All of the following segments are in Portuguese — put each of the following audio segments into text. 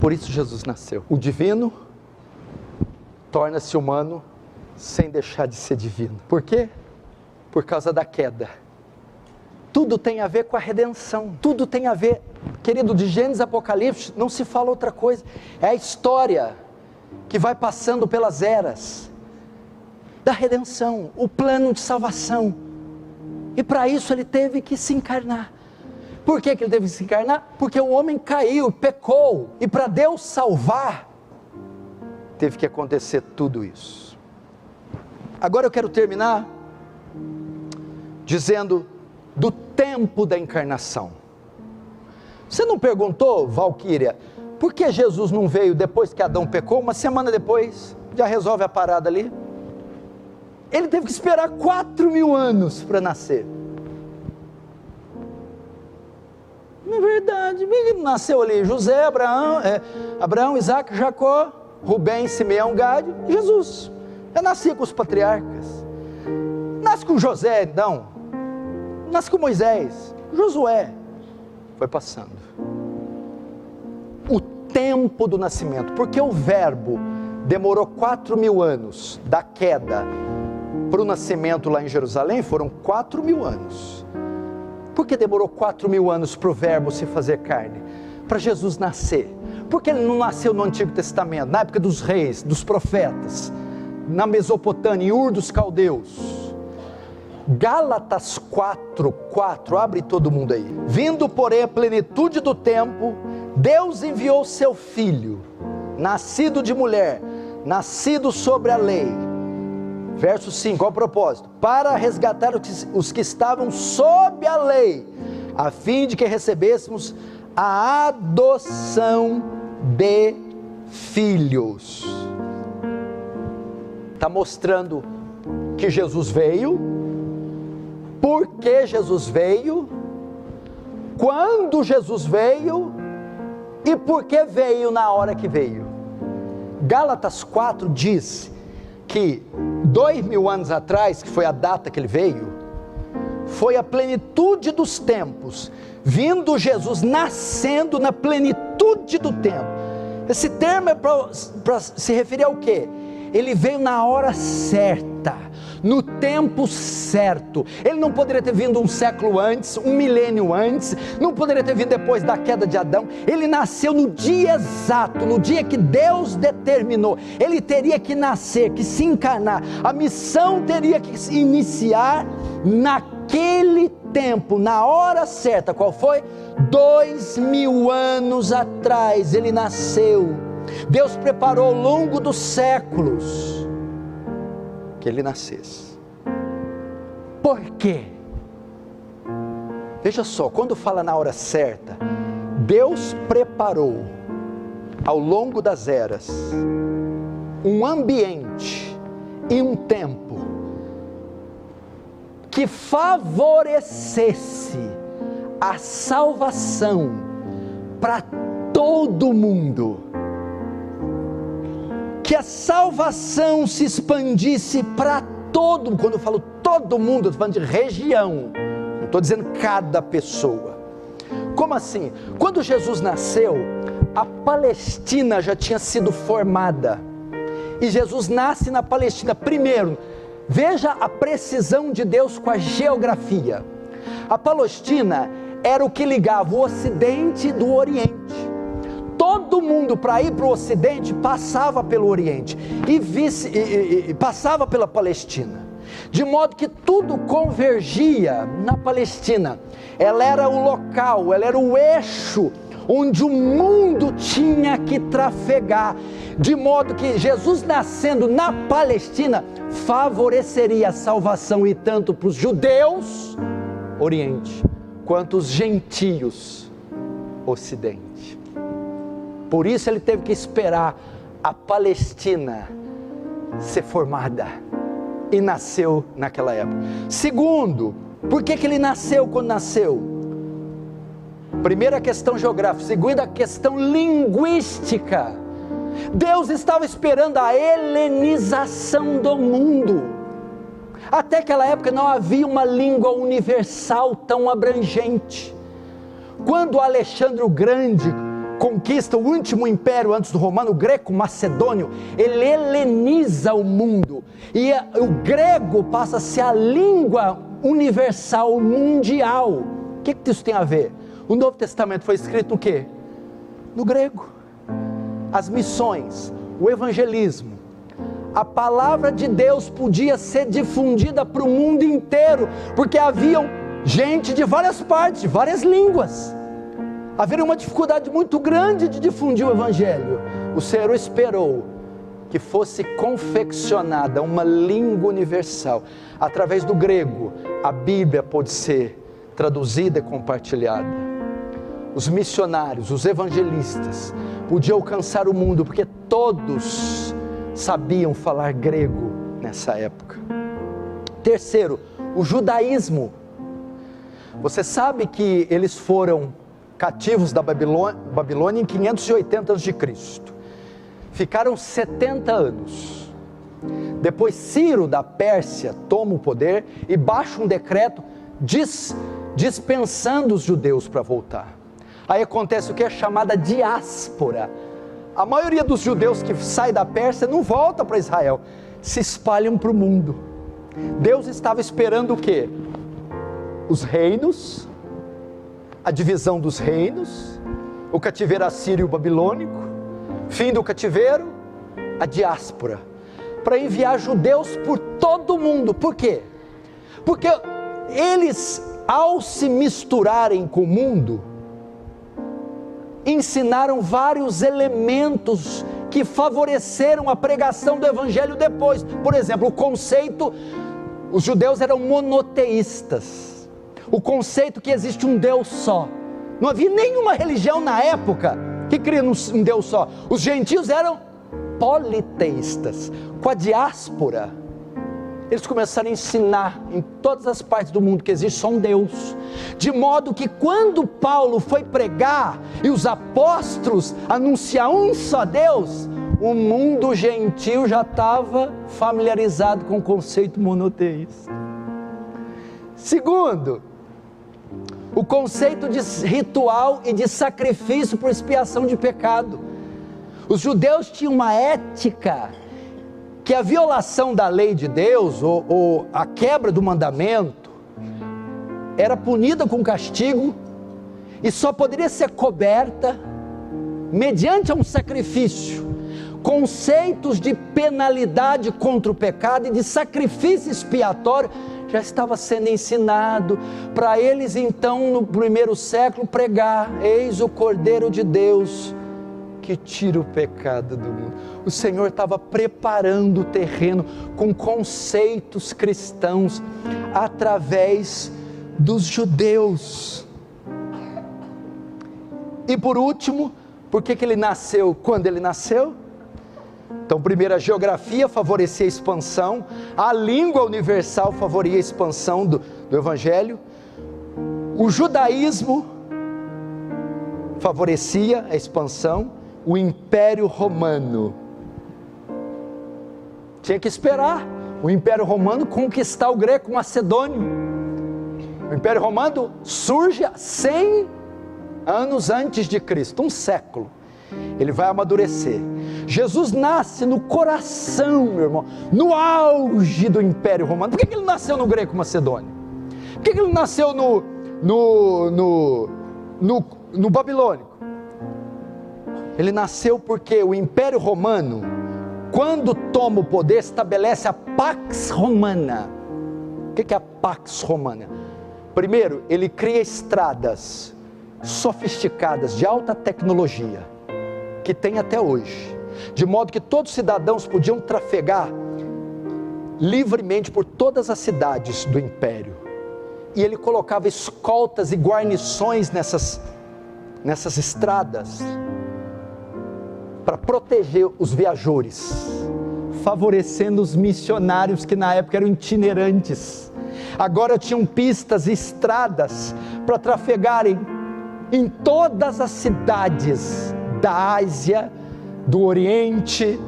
Por isso Jesus nasceu. O divino torna-se humano sem deixar de ser divino. Por quê? Por causa da queda. Tudo tem a ver com a redenção. Tudo tem a ver, querido, de Gênesis a Apocalipse, não se fala outra coisa. É a história que vai passando pelas eras da redenção, o plano de salvação. E para isso ele teve que se encarnar. Por que ele teve que se encarnar? Porque o homem caiu, pecou. E para Deus salvar, teve que acontecer tudo isso. Agora eu quero terminar dizendo do tempo da encarnação. Você não perguntou, Valquíria, por que Jesus não veio depois que Adão pecou? Uma semana depois, já resolve a parada ali. Ele teve que esperar 4.000 anos para nascer. Não é verdade, nasceu ali José, Abraão, Isaac, Jacó, Rubem, Simeão, Gade, Jesus. Eu nasci com os patriarcas. Nasce com José, então. Nasce com Moisés, Josué. Foi passando. O tempo do nascimento, porque o verbo demorou 4.000 anos da queda para o nascimento lá em Jerusalém, foram 4.000 anos. Por que demorou 4.000 anos para o verbo se fazer carne? Para Jesus nascer. Por que ele não nasceu no Antigo Testamento, na época dos reis, dos profetas, na Mesopotâmia, em Ur dos Caldeus? Gálatas 4:4, abre todo mundo aí. Vindo, porém, a plenitude do tempo, Deus enviou seu Filho, nascido de mulher, nascido sobre a lei. Verso 5, qual o propósito? Para resgatar os que estavam sob a lei, a fim de que recebêssemos a adoção de filhos. Está mostrando que Jesus veio, por que Jesus veio, quando Jesus veio e por que veio na hora que veio. Gálatas 4 diz que 2.000 anos atrás, que foi a data que ele veio, foi a plenitude dos tempos, vindo Jesus, nascendo na plenitude do tempo. Esse termo é para se referir ao quê? Ele veio na hora certa, no tempo certo. Ele não poderia ter vindo um século antes, um milênio antes, não poderia ter vindo depois da queda de Adão. Ele nasceu no dia exato, no dia que Deus determinou. Ele teria que nascer, que se encarnar. A missão teria que se iniciar naquele tempo, na hora certa. Qual foi? 2.000 anos atrás ele nasceu. Deus preparou ao longo dos séculos que ele nascesse. Por quê? Veja só, quando fala na hora certa, Deus preparou ao longo das eras um ambiente e um tempo que favorecesse a salvação para todo mundo. Que a salvação se expandisse para todo, quando eu falo todo mundo, eu estou falando de região, não estou dizendo cada pessoa. Como assim? Quando Jesus nasceu, a Palestina já tinha sido formada, e Jesus nasce na Palestina. Primeiro, veja a precisão de Deus com a geografia. A Palestina era o que ligava o Ocidente do Oriente. Todo mundo, para ir para o Ocidente, passava pelo Oriente e passava pela Palestina, de modo que tudo convergia na Palestina. Ela era o local, ela era o eixo onde o mundo tinha que trafegar, de modo que Jesus nascendo na Palestina favoreceria a salvação, e tanto para os judeus, Oriente, quanto os gentios, Ocidente. Por isso ele teve que esperar a Palestina ser formada, e nasceu naquela época. Segundo, por que ele nasceu quando nasceu? Primeira questão geográfica. Segunda questão linguística. Deus estava esperando a helenização do mundo. Até aquela época não havia uma língua universal tão abrangente. Quando Alexandre o Grande conquista o último império antes do romano, o greco-macedônio, ele heleniza o mundo, e o grego passa a ser a língua universal, mundial. O que isso tem a ver? O Novo Testamento foi escrito no quê? No grego. As missões, o evangelismo, a palavra de Deus podia ser difundida para o mundo inteiro, porque haviam gente de várias partes, de várias línguas. Havia uma dificuldade muito grande de difundir o evangelho. O Senhor esperou que fosse confeccionada uma língua universal. Através do grego, a Bíblia pôde ser traduzida e compartilhada. Os missionários, os evangelistas, podiam alcançar o mundo, porque todos sabiam falar grego nessa época. Terceiro, o judaísmo. Você sabe que eles foram cativos da Babilônia em 580 a.C. Ficaram 70 anos. Depois Ciro da Pérsia toma o poder e baixa um decreto dispensando os judeus para voltar. Aí acontece o que é chamada diáspora. A maioria dos judeus que sai da Pérsia não volta para Israel, se espalham para o mundo. Deus estava esperando o quê? Os reinos, a divisão dos reinos, o cativeiro assírio e babilônico, fim do cativeiro, a diáspora, para enviar judeus por todo o mundo. Por quê? Porque eles, ao se misturarem com o mundo, ensinaram vários elementos que favoreceram a pregação do evangelho depois. Por exemplo, o conceito, os judeus eram monoteístas, o conceito que existe um Deus só. Não havia nenhuma religião na época que cria um Deus só. Os gentios eram politeístas. Com a diáspora, eles começaram a ensinar em todas as partes do mundo que existe só um Deus, de modo que quando Paulo foi pregar e os apóstolos anunciar um só Deus, o mundo gentil já estava familiarizado com o conceito monoteísta. Segundo, o conceito de ritual e de sacrifício por expiação de pecado. Os judeus tinham uma ética que a violação da lei de Deus, ou a quebra do mandamento, era punida com castigo, e só poderia ser coberta mediante um sacrifício. Conceitos de penalidade contra o pecado e de sacrifício expiatório já estava sendo ensinado para eles. Então, no primeiro século, pregar: eis o Cordeiro de Deus que tira o pecado do mundo. O Senhor estava preparando o terreno com conceitos cristãos através dos judeus. E por último, por que ele nasceu quando ele nasceu? Então, primeiro, a geografia favorecia a expansão, a língua universal favorecia a expansão do evangelho, o judaísmo favorecia a expansão, o Império Romano tinha que esperar o Império Romano conquistar o greco-macedônio. O Império Romano surge 100 anos antes de Cristo, um século. Ele vai amadurecer. Jesus nasce no coração, meu irmão, no auge do Império Romano. Por que ele nasceu no greco-macedônio? Por que ele nasceu no babilônico? Ele nasceu porque o Império Romano, quando toma o poder, estabelece a Pax Romana. O que é a Pax Romana? Primeiro, ele cria estradas sofisticadas, de alta tecnologia, que tem até hoje, de modo que todos os cidadãos podiam trafegar livremente por todas as cidades do Império. E ele colocava escoltas e guarnições nessas estradas, para proteger os viajores, favorecendo os missionários que na época eram itinerantes. Agora tinham pistas e estradas para trafegarem em todas as cidades da Ásia, do Oriente.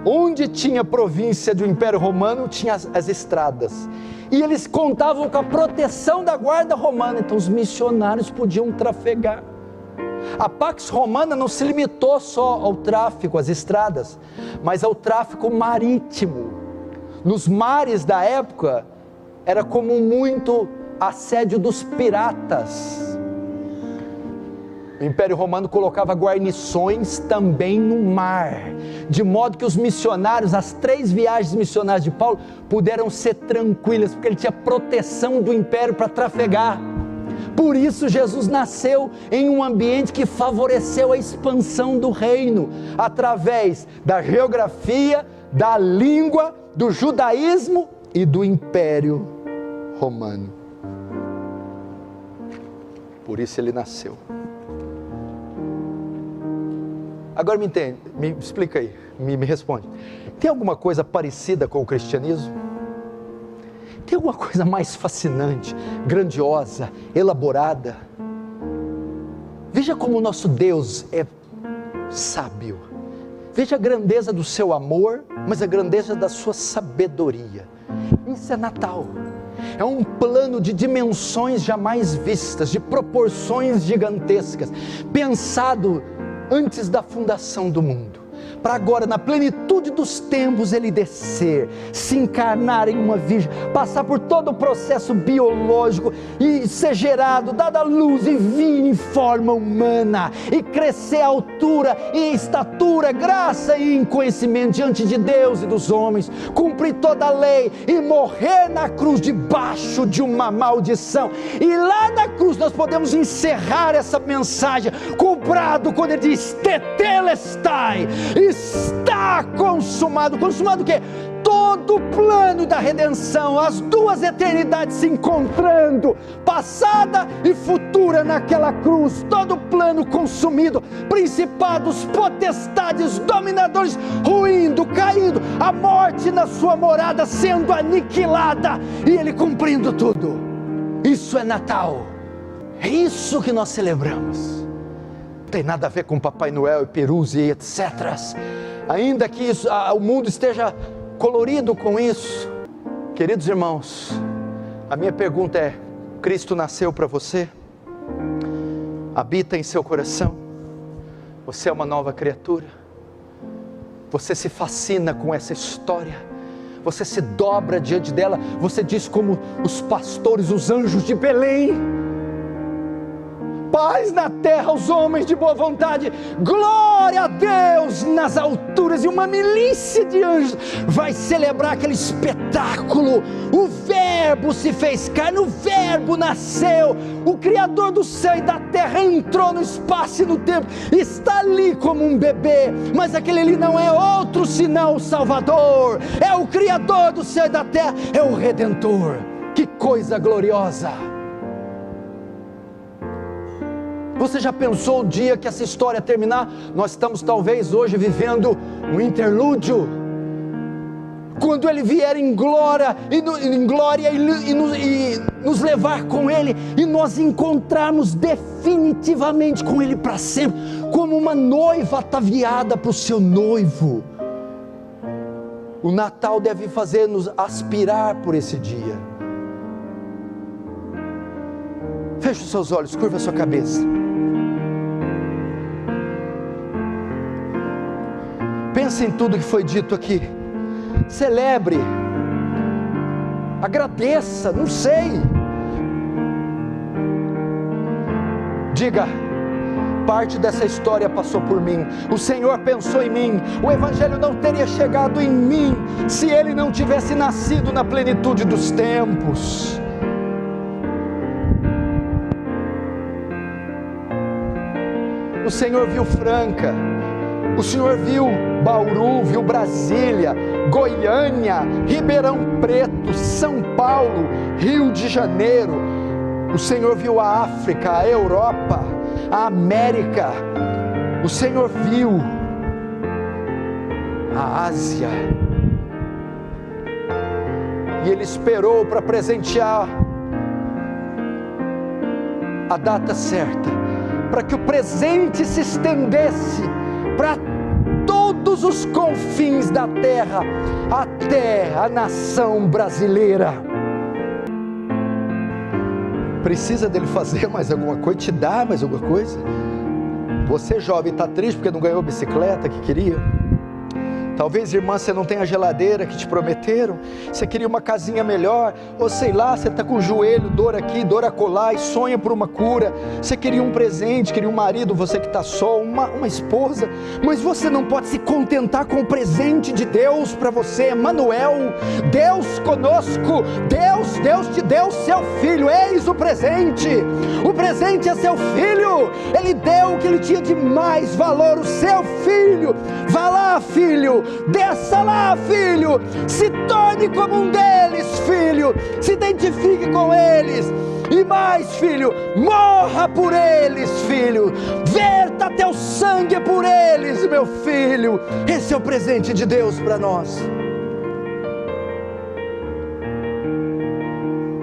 Onde tinha província do Império Romano, tinha as estradas. E eles contavam com a proteção da guarda romana, então os missionários podiam trafegar. A Pax Romana não se limitou só ao tráfico, às estradas, mas ao tráfico marítimo. Nos mares da época, era comum muito assédio dos piratas. O Império Romano colocava guarnições também no mar, de modo que os missionários, as 3 viagens missionárias de Paulo, puderam ser tranquilas, porque ele tinha proteção do Império para trafegar. Por isso Jesus nasceu em um ambiente que favoreceu a expansão do reino, através da geografia, da língua, do judaísmo e do Império Romano. Por isso ele nasceu. Agora me entende, me explica aí, me responde. Tem alguma coisa parecida com o cristianismo? Tem alguma coisa mais fascinante, grandiosa, elaborada? Veja como o nosso Deus é sábio. Veja a grandeza do seu amor, mas a grandeza da sua sabedoria. Isso é Natal. É um plano de dimensões jamais vistas, de proporções gigantescas, pensado antes da fundação do mundo, para agora, na plenitude dos tempos, ele descer, se encarnar em uma virgem, passar por todo o processo biológico e ser gerado, dada a luz e vir em forma humana, e crescer a altura e estatura, graça e em conhecimento diante de Deus e dos homens, cumprir toda a lei e morrer na cruz debaixo de uma maldição. E lá na cruz nós podemos encerrar essa mensagem com o brado, quando ele diz tetelestai, está consumado. Consumado o quê? Todo o plano da redenção, as 2 eternidades se encontrando, passada e futura naquela cruz, todo o plano consumido, principados, potestades, dominadores ruindo, caindo, a morte na sua morada sendo aniquilada, e ele cumprindo tudo. Isso é Natal, é isso que nós celebramos. Não tem nada a ver com Papai Noel e perus e etc. Ainda que o mundo esteja colorido com isso. Queridos irmãos, a minha pergunta é: Cristo nasceu para você? Habita em seu coração? Você é uma nova criatura? Você se fascina com essa história? Você se dobra diante dela? Você diz como os pastores, os anjos de Belém: paz na terra aos homens de boa vontade, glória a Deus nas alturas. E uma milícia de anjos vai celebrar aquele espetáculo. O Verbo se fez carne, o Verbo nasceu, o Criador do céu e da terra entrou no espaço e no tempo, está ali como um bebê, mas aquele ali não é outro senão o Salvador, é o Criador do céu e da terra, é o Redentor. Que coisa gloriosa! Você já pensou o dia que essa história terminar? Nós estamos talvez hoje vivendo um interlúdio. Quando Ele vier em glória e nos levar com Ele, e nós encontrarmos definitivamente com Ele para sempre, como uma noiva ataviada para o seu noivo. O Natal deve fazer-nos aspirar por esse dia. Feche os seus olhos, curva a sua cabeça. Pense em tudo que foi dito aqui. Celebre, agradeça, não sei. Diga: parte dessa história passou por mim, o Senhor pensou em mim, o Evangelho não teria chegado em mim se ele não tivesse nascido na plenitude dos tempos. O Senhor viu Franca, o Senhor viu Bauru, viu Brasília, Goiânia, Ribeirão Preto, São Paulo, Rio de Janeiro. O Senhor viu a África, a Europa, a América. O Senhor viu a Ásia. E Ele esperou para presentear a data certa, para que o presente se estendesse para todos os confins da terra, até a nação brasileira. Precisa dele fazer mais alguma coisa, te dar mais alguma coisa? Você jovem está triste porque não ganhou a bicicleta que queria? Talvez, irmã, você não tenha a geladeira que te prometeram, você queria uma casinha melhor, ou sei lá, você está com o joelho, dor aqui, dor acolá, e sonha por uma cura, você queria um presente, queria um marido, você que está só, uma esposa, mas você não pode se contentar com o presente de Deus para você, Emanuel, Deus conosco, Deus te deu seu filho, eis o presente é seu filho, Ele deu o que Ele tinha de mais valor, o seu filho. Vá lá, filho, desça lá, filho, se torne como um deles, filho, se identifique com eles, e mais, filho, morra por eles, filho, verta teu sangue por eles, meu filho. Esse é o presente de Deus para nós.